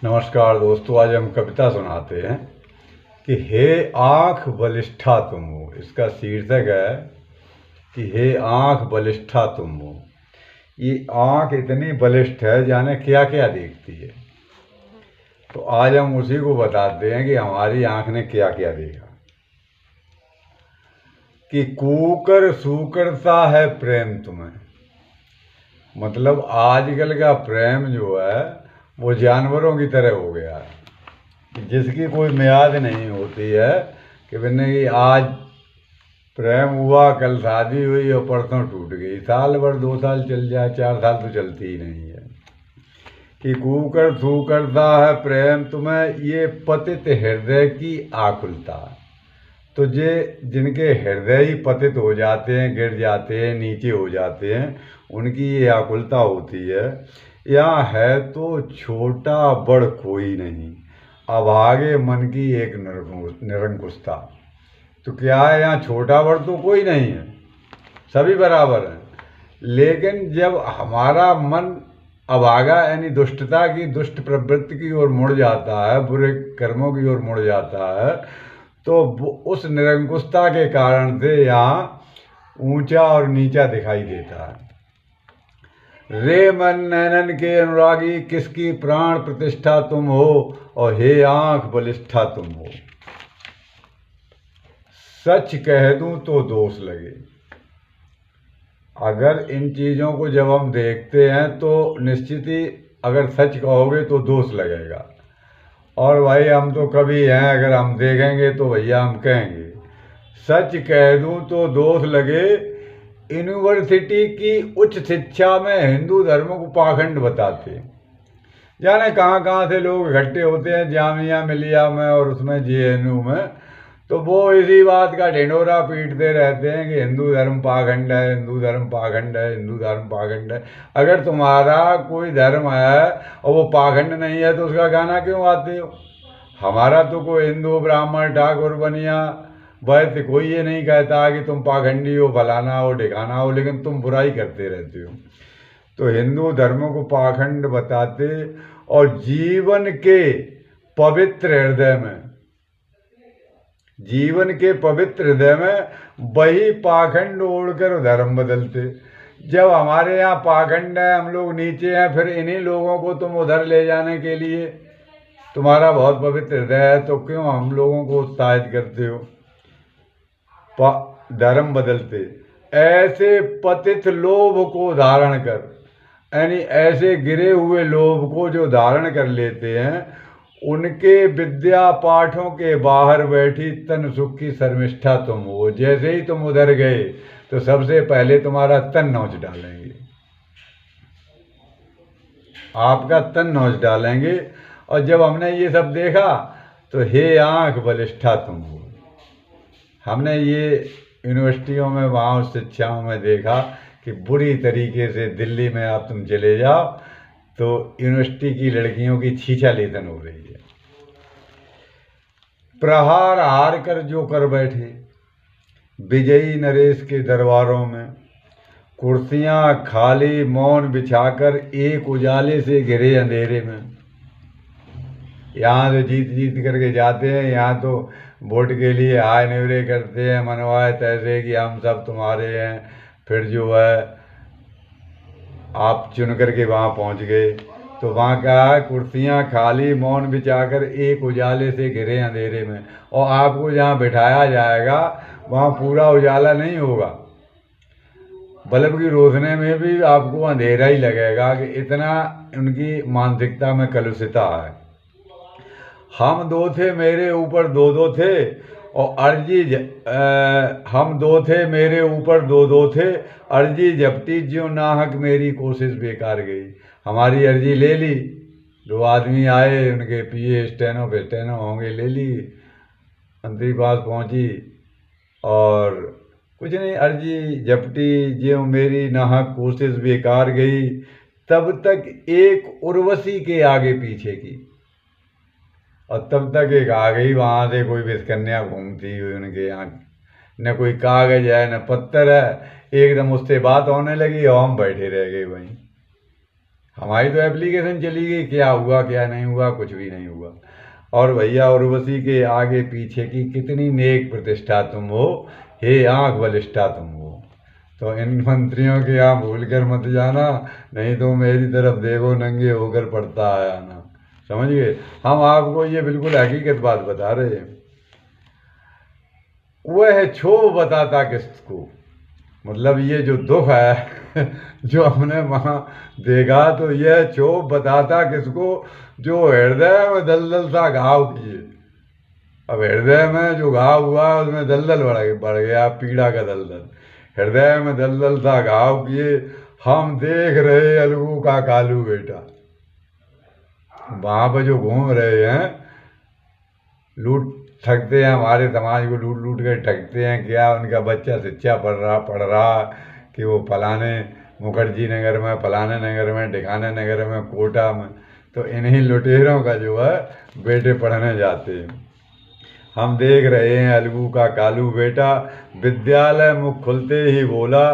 नमस्कार दोस्तों, आज हम कविता सुनाते हैं कि हे आँख बलिष्ठा तुम हो। इसका शीर्षक है कि हे आँख बलिष्ठा तुम हो। ये आँख इतनी बलिष्ठ है, जाने क्या क्या देखती है। तो आज हम उसी को बताते हैं कि हमारी आँख ने क्या क्या देखा। कि कूकर सूकरता है प्रेम तुम्हें। मतलब आजकल का प्रेम जो है वो जानवरों की तरह हो गया है, जिसकी कोई मियाद नहीं होती है कि मैंने कि आज प्रेम हुआ, कल शादी हुई और परसों टूट गई। साल भर 2 साल चल जाए, 4 साल तो चलती ही नहीं है। कि कूकर सूकरता है प्रेम तुम्हें, ये पतित हृदय की आकुलता। तो ये जिनके हृदय ही पतित हो जाते हैं, गिर जाते हैं, नीचे हो जाते हैं, उनकी ये आकुलता होती है। यहाँ है तो छोटा बड़ कोई नहीं, अभागे मन की एक निरंकुशता। तो क्या है, यहाँ छोटा बड़ तो कोई नहीं है, सभी बराबर हैं। लेकिन जब हमारा मन अभागा यानी दुष्टता की, दुष्ट प्रवृत्ति की ओर मुड़ जाता है, बुरे कर्मों की ओर मुड़ जाता है, तो उस निरंकुशता के कारण से यहाँ ऊंचा और नीचा दिखाई देता है। रे मन नैनन के अनुरागी, किसकी प्राण प्रतिष्ठा तुम हो, और हे आंख बलिष्ठा तुम हो। सच कह दूं तो दोष लगे। अगर इन चीज़ों को जब हम देखते हैं तो निश्चित ही अगर सच कहोगे तो दोष लगेगा। और भाई हम तो कभी हैं, अगर हम देखेंगे तो भैया हम कहेंगे। सच कह दूं तो दोष लगे, यूनिवर्सिटी की उच्च शिक्षा में हिंदू धर्म को पाखंड बताते। जाने कहाँ कहाँ से लोग इकट्ठे होते हैं, जामिया मिलिया में और उसमें जेएनयू में, तो वो इसी बात का ढिंढोरा पीटते रहते हैं कि हिंदू धर्म पाखंड है, हिंदू धर्म पाखंड है, हिंदू धर्म पाखंड है। अगर तुम्हारा कोई धर्म है और वो पाखंड नहीं है तो उसका गाना क्यों गाते हो? हमारा तो कोई हिंदू ब्राह्मण ठाकुर बनिया वैसे कोई ये नहीं कहता कि तुम पाखंडी हो, फलाना हो, ठिकाना हो, लेकिन तुम बुराई करते रहते हो। तो हिंदू धर्म को पाखंड बताते और जीवन के पवित्र हृदय में, जीवन के पवित्र हृदय में वही पाखंड ओढ़कर धर्म बदलते। जब हमारे यहाँ पाखंड है, हम लोग नीचे हैं, फिर इन्हीं लोगों को तुम उधर ले जाने के लिए, तुम्हारा बहुत पवित्र हृदय है तो क्यों हम लोगों को उत्साहित करते हो? धर्म बदलते। ऐसे पतित लोभ को धारण कर, यानी ऐसे गिरे हुए लोभ को जो धारण कर लेते हैं, उनके विद्या पाठों के बाहर बैठी तन सुख की शर्मिष्ठा तुम हो। जैसे ही तुम उधर गए तो सबसे पहले तुम्हारा तन नोच डालेंगे, आपका तन नोच डालेंगे। और जब हमने ये सब देखा तो हे आंख बलिष्ठा तुम हो। हमने ये यूनिवर्सिटियों में, वहाँ शिक्षाओं में देखा कि बुरी तरीके से दिल्ली में आप तुम चले जाओ तो यूनिवर्सिटी की लड़कियों की छीछा लेतन हो रही है। प्रहार हार कर जो कर बैठे विजयी नरेश के दरबारों में, कुर्सियां खाली मौन बिछाकर एक उजाले से घिरे अंधेरे में। यहाँ तो जीत जीत करके जाते हैं, यहाँ तो वोट के लिए हाय निवरे करते हैं, मनवाए तैसे कि हम सब तुम्हारे हैं। फिर जो है आप चुन करके वहाँ पहुँच गए तो वहाँ क्या है, कुर्सियाँ खाली मौन बिछाकर एक उजाले से घिरे अंधेरे में। और आपको जहाँ बिठाया जाएगा वहाँ पूरा उजाला नहीं होगा, बल्ब की रोशनी में भी आपको अंधेरा ही लगेगा। कि इतना उनकी मानसिकता में कलुषिता है। हम दो थे मेरे ऊपर दो दो थे और हम दो थे मेरे ऊपर दो दो थे, अर्जी जपटी ज्यों नाहक मेरी कोशिश बेकार गई। हमारी अर्जी ले ली, 2 आदमी आए, उनके पिए स्टेनो पे स्टेनो होंगे ले ली, मंत्री पास पहुंची और कुछ नहीं, अर्जी जपटी ज्यों मेरी नाहक कोशिश बेकार गई। तब तक एक उर्वशी के आगे पीछे की, और तब तक एक आ गई वहाँ से कोई विषकन्या घूमती हुई उनके यहाँ। न कोई कागज है न पत्थर है, एकदम उससे बात होने लगी और हम बैठे रह गए वहीं। हमारी तो एप्लीकेशन चली गई, क्या हुआ क्या नहीं हुआ, कुछ भी नहीं हुआ। और भैया उर्वशी के आगे पीछे की कितनी नेक प्रतिष्ठा तुम हो, हे आंख बलिष्ठा तुम हो। तो इन मंत्रियों के यहाँ भूल कर मत जाना, नहीं तो मेरी तरफ देखो नंगे होकर पड़ता है आना। समझ गए? हम आपको ये बिल्कुल हकीकत बात बता रहे हैं। वह क्षोभ बताता किसको, मतलब ये जो दुख है जो हमने वहाँ देखा, तो यह क्षोभ बताता किसको, जो हृदय में दलदल सा घाव किए। अब हृदय में जो घाव हुआ उसमें दलदल बढ़ गया, पीड़ा का दलदल, हृदय में दलदल सा घाव किए। हम देख रहे अलगू का कालू बेटा, वहाँ पर जो घूम रहे हैं, लूट ठगते हैं, हमारे समाज को लूट लूट कर ठगते हैं। क्या उनका बच्चा शिक्षा पढ़ रहा कि वो फलाने मुखर्जी नगर में, फलाने नगर में, ढिकाने नगर में, कोटा में, तो इन्हीं लुटेरों का जो है बेटे पढ़ने जाते हैं। हम देख रहे हैं अलगू का कालू बेटा, विद्यालय मुख खुलते ही बोला,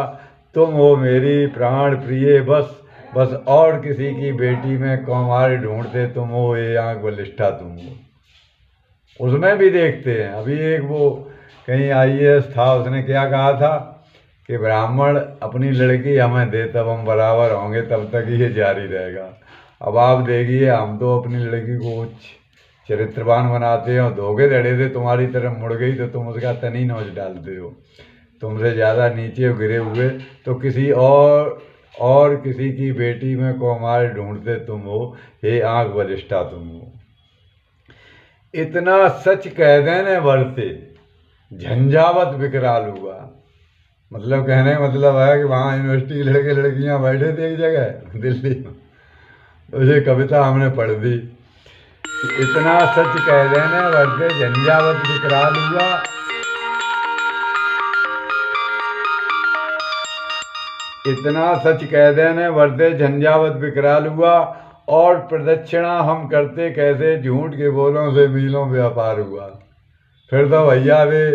तुम हो मेरी प्राण प्रिय बस, बस और किसी की बेटी में कौमार ढूंढते तुम हो, ये आंख बलिष्ठा तुम हो। उसमें भी देखते हैं, अभी एक वो कहीं IAS था, उसने क्या कहा था कि ब्राह्मण अपनी लड़की हमें दे तब हम बराबर होंगे, तब तक ये जारी रहेगा। अब आप देखिए, हम तो अपनी लड़की को उच्च चरित्रवान बनाते हैं, और धोखे धड़े से तुम्हारी तरफ मुड़ गई तो तुम उसका तनी नोच डालते हो। तुमसे ज़्यादा नीचे गिरे हुए तो किसी और किसी की बेटी में कौमार ढूंढते तुम हो, हे आंख बलिष्ठा तुम हो। इतना सच कह देने बरसे झंझावत विकराल हुआ। मतलब कहने का मतलब है कि वहाँ यूनिवर्सिटी के लड़के लड़कियाँ बैठे थे एक जगह दिल्ली में, तो ये कविता हमने पढ़ दी। इतना सच कह देने बरसे झंझावत विकराल हुआ, इतना सच कह देने बरसे झंझावत विकराल हुआ, और प्रदक्षिणा हम करते कैसे, झूठ के बोलों से मीलों व्यापार हुआ। फिर तो भैया वे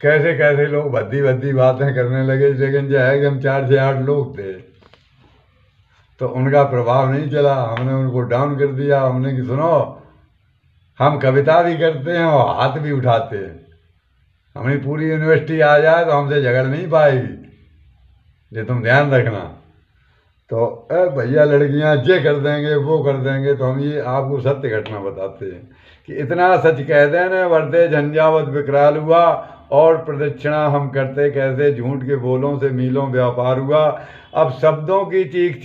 कैसे कैसे लोग भद्दी भद्दी बातें करने लगे, लेकिन जो है कि हम 4 से 8 लोग थे, तो उनका प्रभाव नहीं चला। हमने उनको डाउन कर दिया। हमने कि सुनो, हम कविता भी करते हैं और हाथ भी उठाते हैं, हमारी पूरी यूनिवर्सिटी आ जाए तो हमसे झगड़ नहीं पाएगी, ये तुम ध्यान रखना। तो भैया लड़कियां ये कर देंगे वो कर देंगे, तो हम ये आपको सत्य घटना बताते हैं कि इतना सच कह देने वर्दे झंझावत विकराल हुआ, और प्रदक्षिणा हम करते कैसे, झूठ के बोलों से मीलों व्यापार हुआ। अब शब्दों की चीख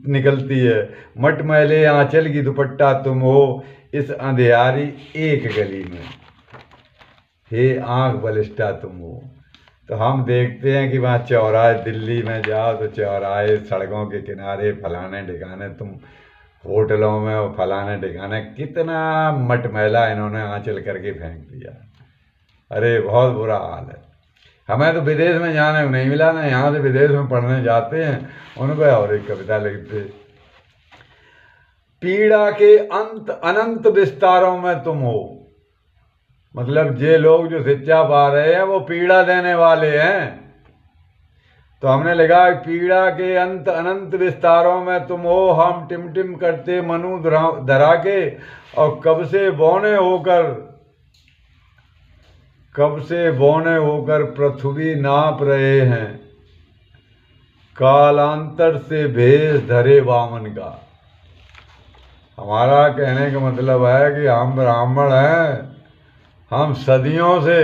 निकलती है, मटमैले आंचल की दुपट्टा तुम हो, इस अंधियारी एक गली में, हे आंख बलिष्ठा तुम हो। तो हम देखते हैं कि वहाँ चौराहे, दिल्ली में जाओ तो चौराहे, सड़कों के किनारे, फलाने ठिकाने, तुम होटलों में और फलाने ठिकाने, कितना मटमैला इन्होंने आंचल करके फेंक दिया। अरे बहुत बुरा हाल है। हमें तो विदेश में जाने को नहीं मिला ना, यहाँ से विदेश में पढ़ने जाते हैं, उन पर और एक कविता लिखते, पीड़ा के अंत अनंत विस्तारों में तुम हो। मतलब ये लोग जो शिक्षा पा रहे हैं वो पीड़ा देने वाले हैं। तो हमने लिखा, पीड़ा के अंत अनंत विस्तारों में तुम हो, हम टिमटिम करते मनु धरा के, और कब से बौने होकर पृथ्वी नाप रहे हैं, कालांतर से भेष धरे वामन का। हमारा कहने का मतलब है कि हम ब्राह्मण हैं, हम सदियों से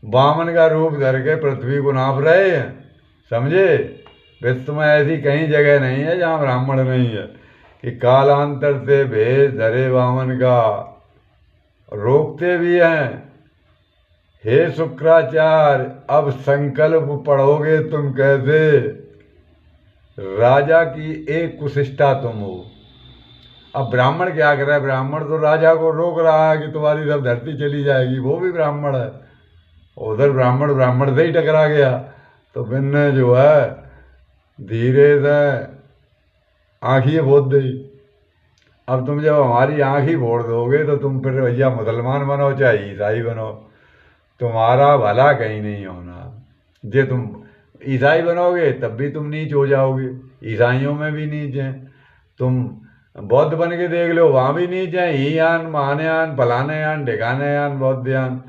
वामन का रूप धर के पृथ्वी को नाप रहे हैं, समझे। विश्व में ऐसी कहीं जगह नहीं है जहाँ ब्राह्मण नहीं है, कि कालांतर से भेष धरे वामन का। रोकते भी हैं, हे शुक्राचार्य अब संकल्प पढ़ोगे तुम कैसे, राजा की एक कुशिष्टा तुम हो। अब ब्राह्मण क्या कर रहा है, ब्राह्मण तो राजा को रोक रहा है कि तुम्हारी सब धरती चली जाएगी, वो भी ब्राह्मण है, उधर ब्राह्मण से ही टकरा गया। तो बिन्ने जो है धीरे से आँखियाँ बोध दी। अब तुम जब हमारी आँख ही फोड़ दोगे तो तुम फिर भैया मुसलमान बनो चाहे ईसाई बनो, तुम्हारा भला कहीं नहीं होना। जे तुम ईसाई बनोगे तब भी तुम नीच हो जाओगे, ईसाइयों में भी नीच हैं। तुम बौद्ध बन के देख लो, वहाँ भी नीच हैं, हीयान, महानयान, फलानयान, ढिकानयान, बौद्धयान।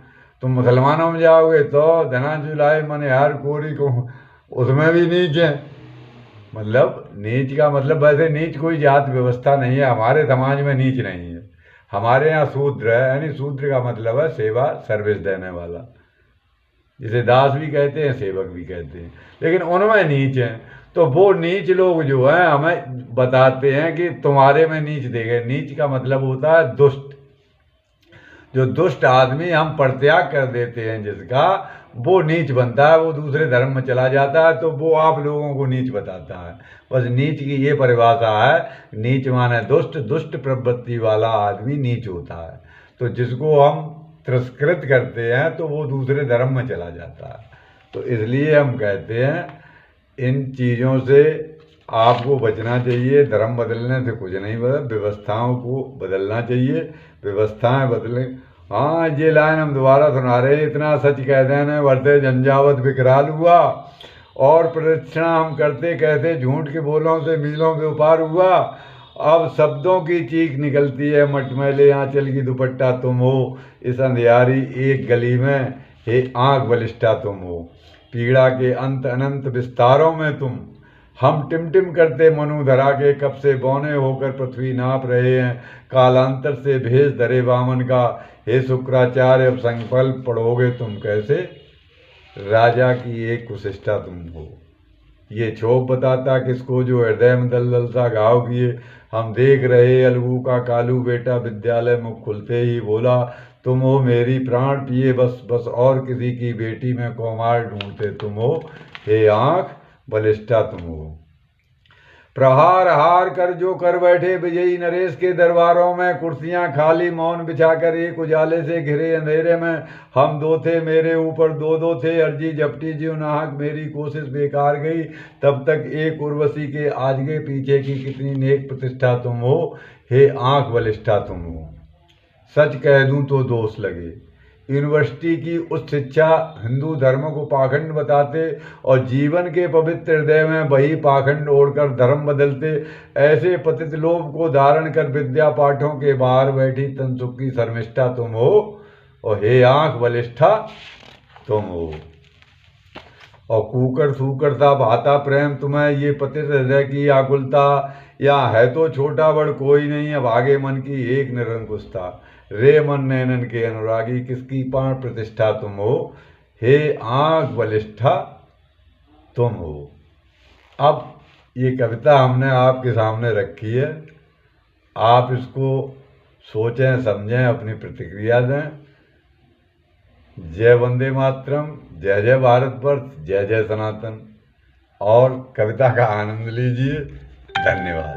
तुम मुसलमानों में जाओगे तो धनाचुलाए मन यार कोरी को, उसमें भी नीच है। मतलब नीच का मतलब वैसे नीच कोई जात व्यवस्था नहीं है, हमारे समाज में नीच नहीं है। हमारे यहाँ शूद्र है, यानी शूद्र का मतलब है सेवा सर्विस देने वाला, जिसे दास भी कहते हैं, सेवक भी कहते हैं, लेकिन उनमें नीच है। तो वो नीच लोग जो हैं हमें बताते हैं कि तुम्हारे में नीच देखे। नीच का मतलब होता है दुष्ट। जो दुष्ट आदमी हम परित्याग कर देते हैं जिसका, वो नीच बनता है, वो दूसरे धर्म में चला जाता है, तो वो आप लोगों को नीच बताता है। बस नीच की ये परिभाषा है, नीच माने दुष्ट, दुष्ट प्रवृत्ति वाला आदमी नीच होता है। तो जिसको हम तिरस्कृत करते हैं तो वो दूसरे धर्म में चला जाता है। तो इसलिए हम कहते हैं इन चीज़ों से आपको बचना चाहिए। धर्म बदलने से कुछ नहीं बदल, व्यवस्थाओं को बदलना चाहिए, व्यवस्थाएं बदलें। हाँ, ये लाइन हम दोबारा सुना रहे, इतना सच कह देने वर्ते झंझावत विकराल हुआ, और प्रदक्षिणा हम करते कहते झूठ के बोलों से मीलों के उपार हुआ। अब शब्दों की चीख निकलती है, मटमैले आंचल की दुपट्टा तुम हो, इस अंधियारी एक गली में, हे आंख बलिष्ठा तुम हो। पीड़ा के अंत अनंत विस्तारों में तुम, हम टिमटिम करते मनुधरा के, कब से बौने होकर पृथ्वी नाप रहे हैं, कालांतर से भेष धरे वामन का, हे शुक्राचार्य अब संकल्प पढ़ोगे तुम कैसे, राजा की एक कुशिष्टा तुम हो। ये क्षोभ बताता किसको जो हृदय में दलदल सा घाव किए, हम देख रहे अलगू का कालू बेटा, विद्यालय मुख खुलते ही बोला तुम हो मेरी प्राण पिए, बस बस और किसी की बेटी में कौमार ढूंढते तुम हो, हे आंख बलिष्ठा तुम हो। प्रहार हार कर जो कर बैठे विजयी नरेश के दरबारों में, कुर्सियां खाली मौन बिछाकर एक उजाले से घिरे अंधेरे में, हम दो थे मेरे ऊपर दो दो थे, अर्जी जपटी जीव नाहक मेरी कोशिश बेकार गई, तब तक एक उर्वशी के आज के पीछे की कितनी नेक प्रतिष्ठा तुम हो, हे आंख बलिष्ठा तुम हो। सच कह दूं तो दोष लगे, यूनिवर्सिटी की उच्च शिक्षा हिंदू धर्म को पाखंड बताते और जीवन के पवित्र हृदय में वही पाखंड ओढ़कर धर्म बदलते, ऐसे पतित लोभ को धारण कर विद्या पाठों के बाहर बैठी तनसुख की शर्मिष्ठा तुम हो, और हे आंख बलिष्ठा तुम हो। और कूकर सूकरता भाता प्रेम तुम्हें, ये पतित हृदय की आकुलता, या है तो छोटा बड़ कोई नहीं, अब आगे मन की एक निरंकुशता, रे मन नैनन के अनुरागी किसकी प्राण प्रतिष्ठा तुम हो, हे आंख बलिष्ठा तुम हो। अब ये कविता हमने आपके सामने रखी है, आप इसको सोचें समझें, अपनी प्रतिक्रिया दें। जय वंदे मातरम, जय जय भारतवर्ष, जय जय सनातन। और कविता का आनंद लीजिए। धन्यवाद।